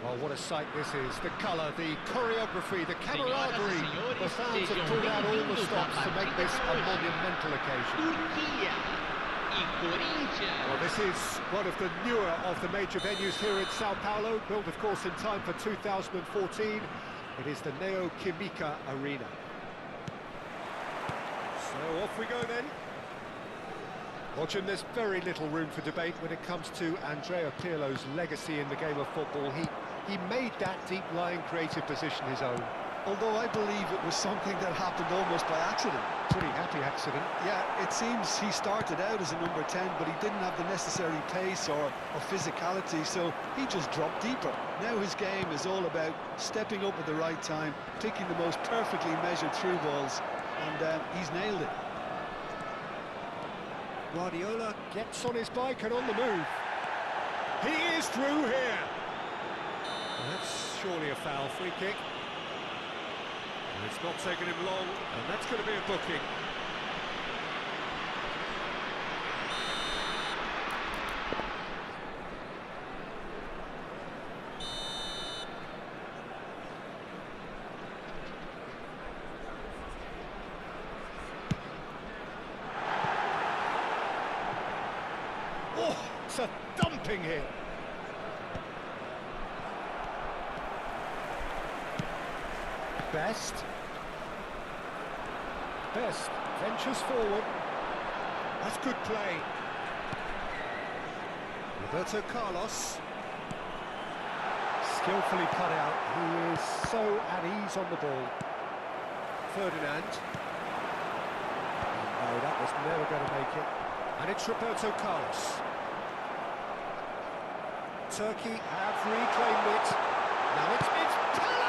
Well, what a sight this is. The colour, the choreography, the camaraderie. The fans have pulled out all the stops to make this a monumental occasion. Well, this is one of the newer of the major venues here in Sao Paulo, built, of course, in time for 2014. It is the Neo Química Arena. So off we go then. Watching, there's very little room for debate when it comes to Andrea Pirlo's legacy in the game of football. He made that deep-lying creative position his own. Although I believe it was something that happened almost by accident. Pretty happy accident. Yeah, it seems he started out as a number 10, but he didn't have the necessary pace or physicality, so he just dropped deeper. Now his game is all about stepping up at the right time, picking the most perfectly measured through balls, and he's nailed it. Guardiola gets on his bike and on the move. He is through here. Well, that's surely a foul. Free kick. It's not taken him long, and that's going to be a booking. Oh, it's a thumping hit. Best ventures forward. That's good play. Roberto Carlos. Skillfully cut out. He is so at ease on the ball. Ferdinand. No, that was never going to make it. And it's Roberto Carlos. Turkey have reclaimed it. Now it's Pele!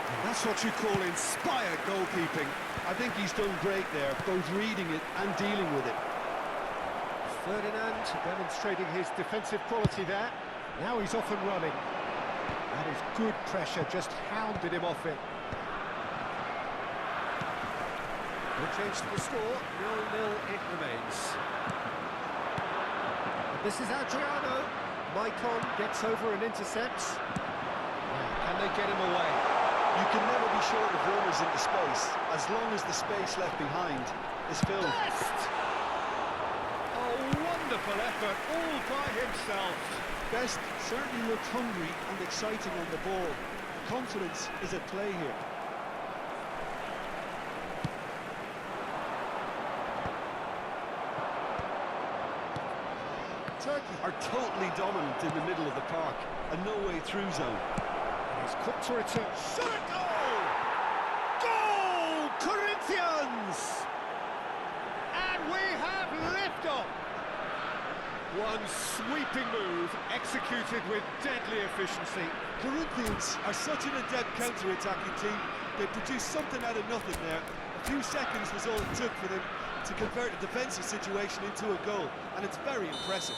And that's what you call inspired goalkeeping. I think he's done great there, both reading it and dealing with it. Ferdinand demonstrating his defensive quality there. Now he's off and running. That is good pressure, just hounded him off it. No change to the score, 0-0 it remains. And this is Adriano. Maicon gets over and intercepts. Can they get him away? You can never be short of runners into space, as long as the space left behind is filled. Best! Oh, wonderful effort, all by himself. Best certainly looked hungry and exciting on the ball. Confidence is at play here. Turkey are totally dominant in the middle of the park, a no-way through zone. He's quick to return. Shot it! Goal! Goal! Corinthians! And we have liftoff! One sweeping move, executed with deadly efficiency. Corinthians are such an adept counter-attacking team. They produced something out of nothing there. A few seconds was all it took for them to convert a defensive situation into a goal, and it's very impressive.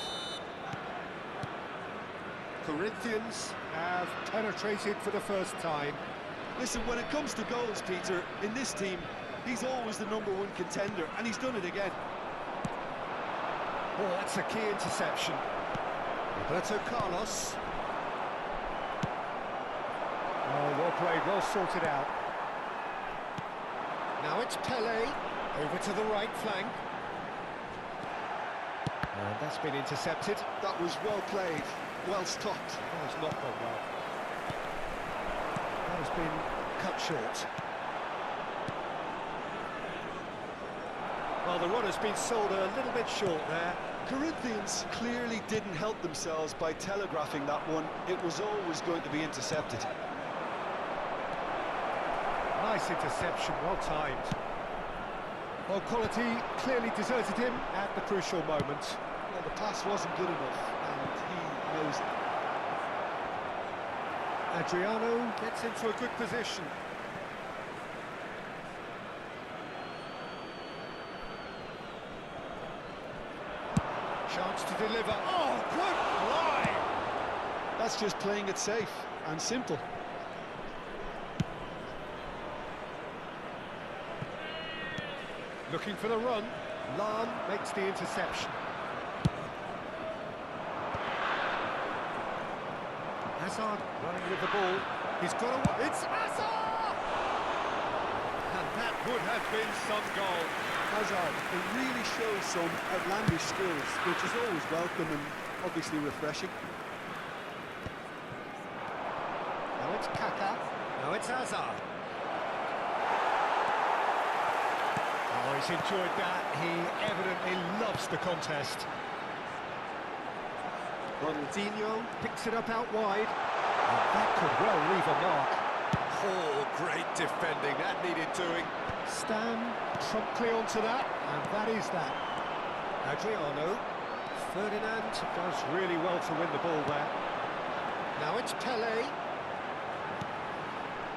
Corinthians have penetrated for the first time. Listen, when it comes to goals, Peter, in this team, he's always the #1 contender, and he's done it again. Oh, that's a key interception. Roberto Carlos. Oh, well played, well sorted out. Now it's Pele, over to the right flank. And that's been intercepted. That was well played. well stopped. Oh, it's not gone well. That has been cut short. Well, the run has been sold a little bit short there. Corinthians clearly didn't help themselves by telegraphing that one. It was always going to be intercepted. Nice interception, well timed. Well, quality clearly deserted him at the crucial moment. Well, the pass wasn't good enough, and he knows it. Adriano gets into a good position. Chance to deliver. Oh, good line! That's just playing it safe and simple. Looking for the run. Lam makes the interception. Hazard running with the ball. He's got a... It's Hazard! And that would have been some goal. Hazard, it really shows some outlandish skills, which is always welcome and obviously refreshing. Now it's Kaká. Now it's Hazard. Oh, he's enjoyed that. He evidently loves the contest. Ronaldinho picks it up out wide. And that could well leave a mark. Oh, great defending. That needed doing. Stan promptly onto that, and that is that. Adriano. Ferdinand does really well to win the ball there. Now it's Pelé.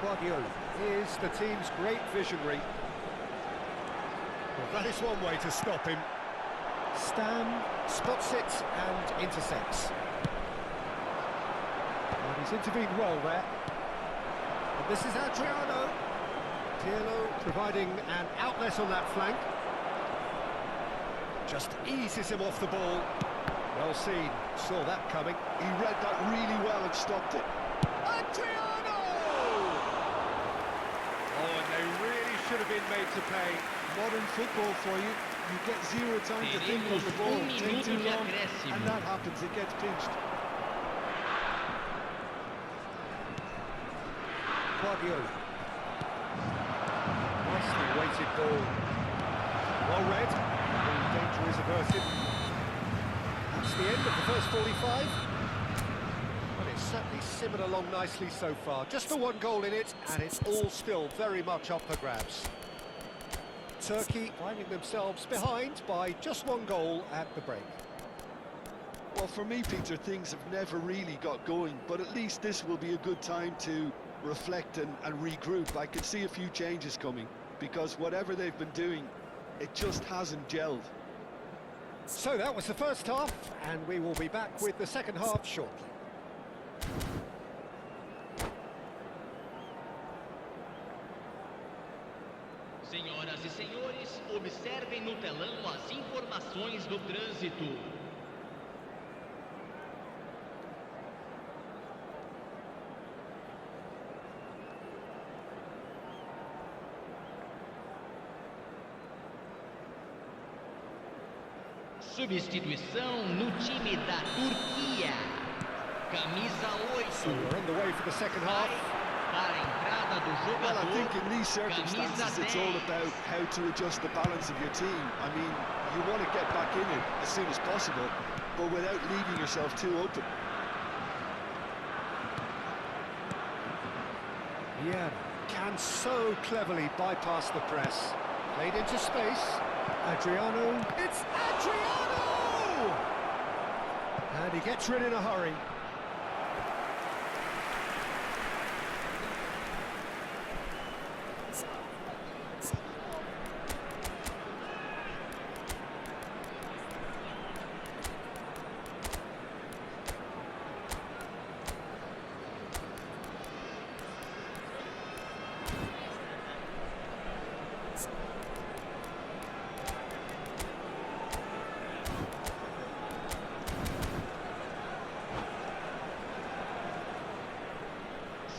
Guardiola is the team's great visionary. Well, that is one way to stop him. Stan spots it and intercepts. And he's intervened well there. And this is Adriano. Pirlo providing an outlet on that flank. Just eases him off the ball. Well seen, saw that coming. He read that really well and stopped it. Adriano! Oh, and they really should have been made to pay. Modern football for you. You get zero time to think on the ball, take too long, and that happens, it gets pinched. Guardiola. Nicely weighted ball. Well read. The danger is averted. That's the end of the first 45. But it's certainly simmered along nicely so far. Just the one goal in it, and it's all still very much up for grabs. Turkey finding themselves behind by just one goal at the break. Well, for me, Peter, things have never really got going, but at least this will be a good time to reflect and regroup. I can see a few changes coming, because whatever they've been doing, it just hasn't gelled. So that was the first half, and we will be back with the second half shortly. Senhoras e senhores, observem no telão as informações do trânsito. Substituição no time da Turquia. Camisa 8. So we're on the way for the second half. Para a entrada do Well, I jogador, think in these circumstances, it's all about how to adjust the balance of your team. I mean, you want to get back in it as soon as possible, but without leaving yourself too open. Yeah, can so cleverly bypass the press. Played into space. Adriano. It's Adriano! And he gets rid in a hurry.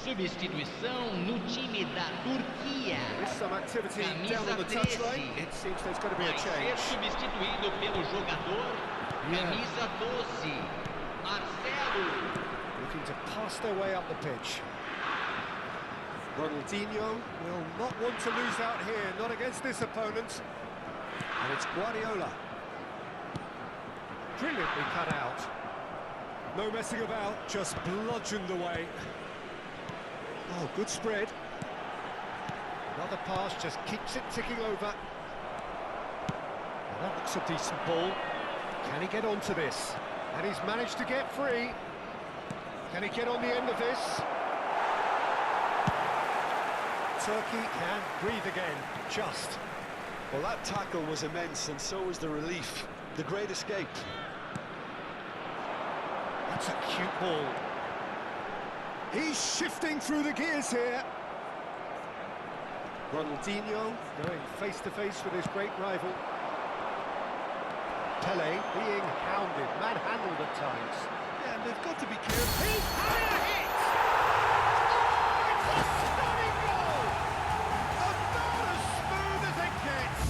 Substituição no time da Turquia. There's some activity down on the touchline. It seems there's going to be a Vai ser change. substituído pelo jogador camisa 12, Marcelo. Looking to pass their way up the pitch. Ronaldinho will not want to lose out here, not against this opponent. And it's Guardiola. Brilliantly cut out. No messing about, just bludgeoned away. Oh, good spread. Another pass, just keeps it ticking over. Well, that looks a decent ball. Can he get onto this? And he's managed to get free. Can he get on the end of this? Turkey can breathe again, just. Well, that tackle was immense, and so was the relief. The great escape. That's a cute ball. He's shifting through the gears here. Ronaldinho going face-to-face with his great rival. Pele being hounded, manhandled at times. Yeah, and they've got to be careful. He's having a hit! Oh, it's a stunning goal! About as smooth as it gets!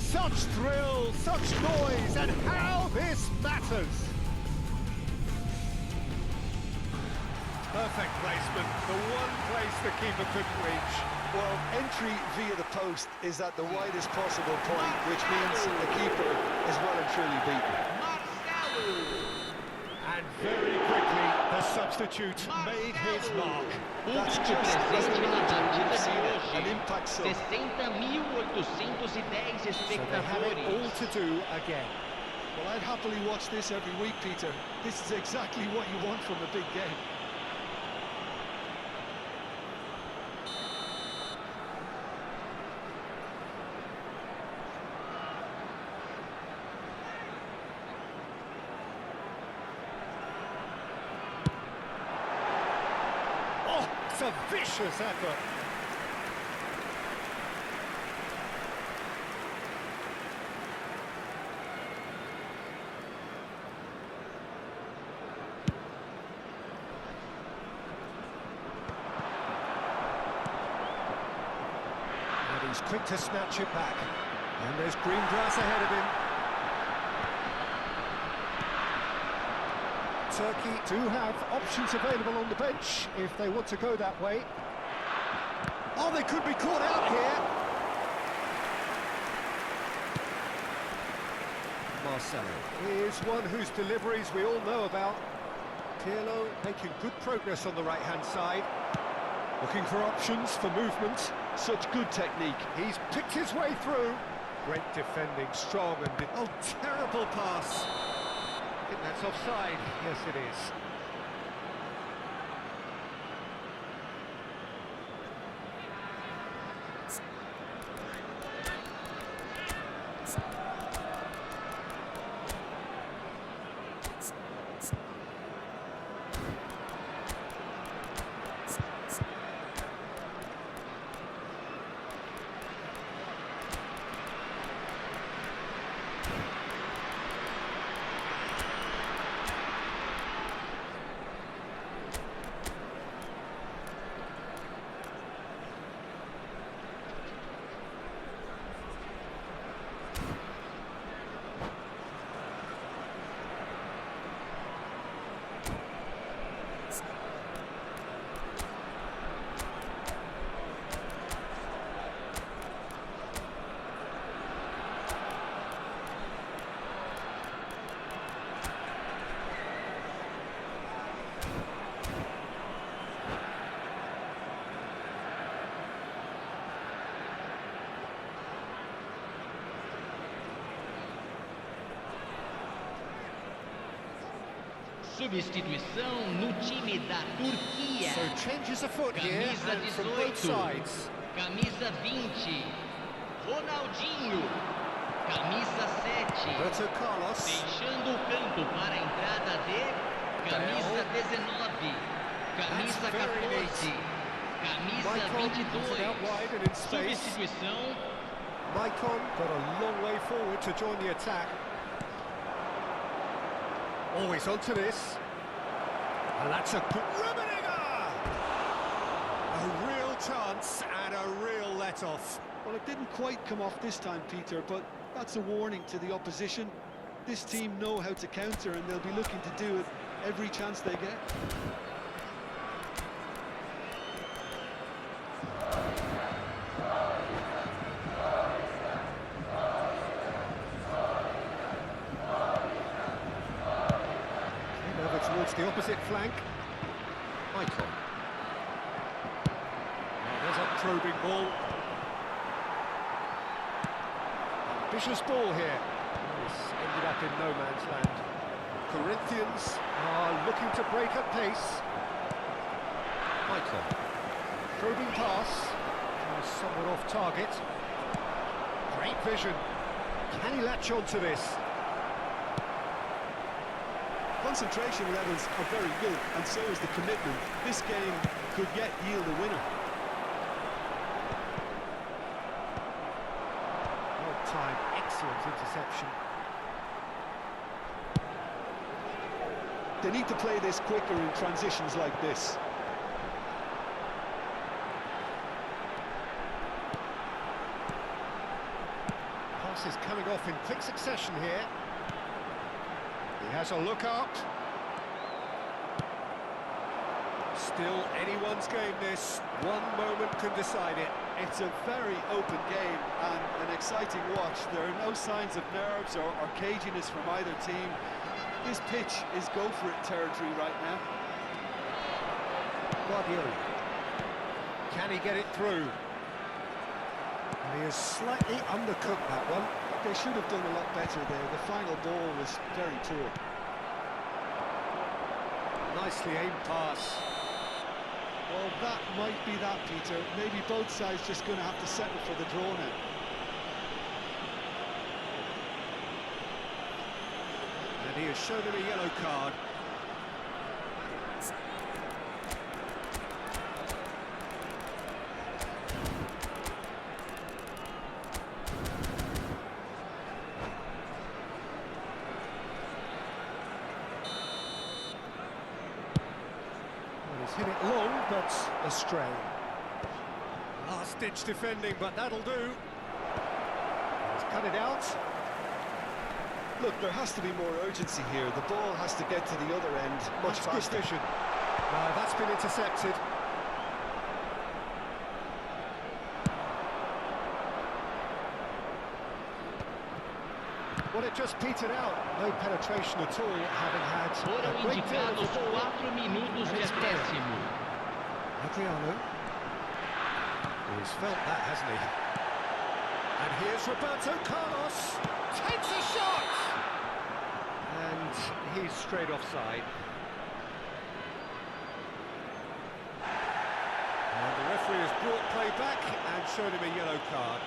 Such thrill, such noise, and how this matters! Perfect placement, the one place the keeper couldn't reach. Well, entry via the post is at the widest possible point, which means the keeper is well and truly beaten. And very quickly, the substitute made his mark. That's just Presente na partida de an hoje, impact so. 60.810 So they have it espectadores. all to do again. Well, I'd happily watch this every week, Peter. This is exactly what you want from a big game. Oh, it's a vicious effort. And he's quick to snatch it back. And there's green grass ahead of him. Turkey do have options available on the bench if they want to go that way. Oh, they could be caught out here. Marcelo is one whose deliveries we all know about. Pirlo making good progress on the right-hand side. Looking for options for movement. Such good technique. He's picked his way through. Great defending, strong and... Oh, terrible pass. I think that's offside. Yes, it is. Substituição no time da Turquia. So changes afoot here Camisa and from both 18, sides. camisa 20, Ronaldinho, camisa 7, Roberto Carlos. deixando o campo para a entrada de camisa 19, camisa That's very 14, camisa Maicon puts it out 22, wide and in space. substituição, Maicon got a long way forward to join the attack. Always onto this. And that's a good... Rummenigge! A real chance and a real let-off. Well, it didn't quite come off this time, Peter, but that's a warning to the opposition. This team know how to counter, and they'll be looking to do it every chance they get. Over towards the opposite flank. Michael. There's a probing ball. Ambitious ball here. This ended up in no man's land. Corinthians are looking to break at pace. Michael. Probing pass. Somewhat off target. Great vision. Can he latch on to this? Concentration levels are very good, and so is the commitment. This game could yet yield a winner. Well-timed, excellent interception. They need to play this quicker in transitions like this. Pass is coming off in quick succession here. He has a look out. Still anyone's game this. One moment can decide it. It's a very open game and an exciting watch. There are no signs of nerves or caginess from either team. This pitch is go-for-it territory right now. Guardiola. Can he get it through? And he has slightly undercooked that one. They should have done a lot better there. The final ball was very poor. Nicely aimed pass. Well, that might be that, Peter. Maybe both sides just going to have to settle for the draw now. And he has shown him a yellow card. He's hit it long, but astray. Last-ditch defending, but that'll do. He's cut it out. Look, there has to be more urgency here. The ball has to get to the other end much faster. Good vision. That's been intercepted. Well, it just petered out. No penetration at all, having had Foram a great deal of indicados the ball. 4 minutos de acréscimo. Adriano. He's felt that, hasn't he? And here's Roberto Carlos. Takes a shot! And he's straight offside. And the referee has brought play back and shown him a yellow card.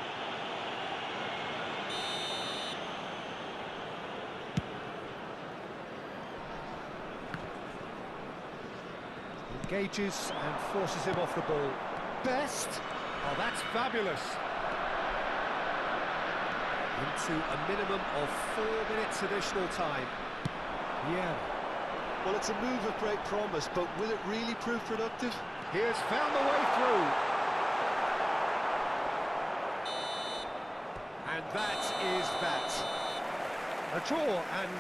Engages and forces him off the ball. Best! Oh, that's fabulous! Into a minimum of 4 minutes additional time. Yeah. Well, it's a move of great promise, but will it really prove productive? He has found the way through. And that is that. A draw, and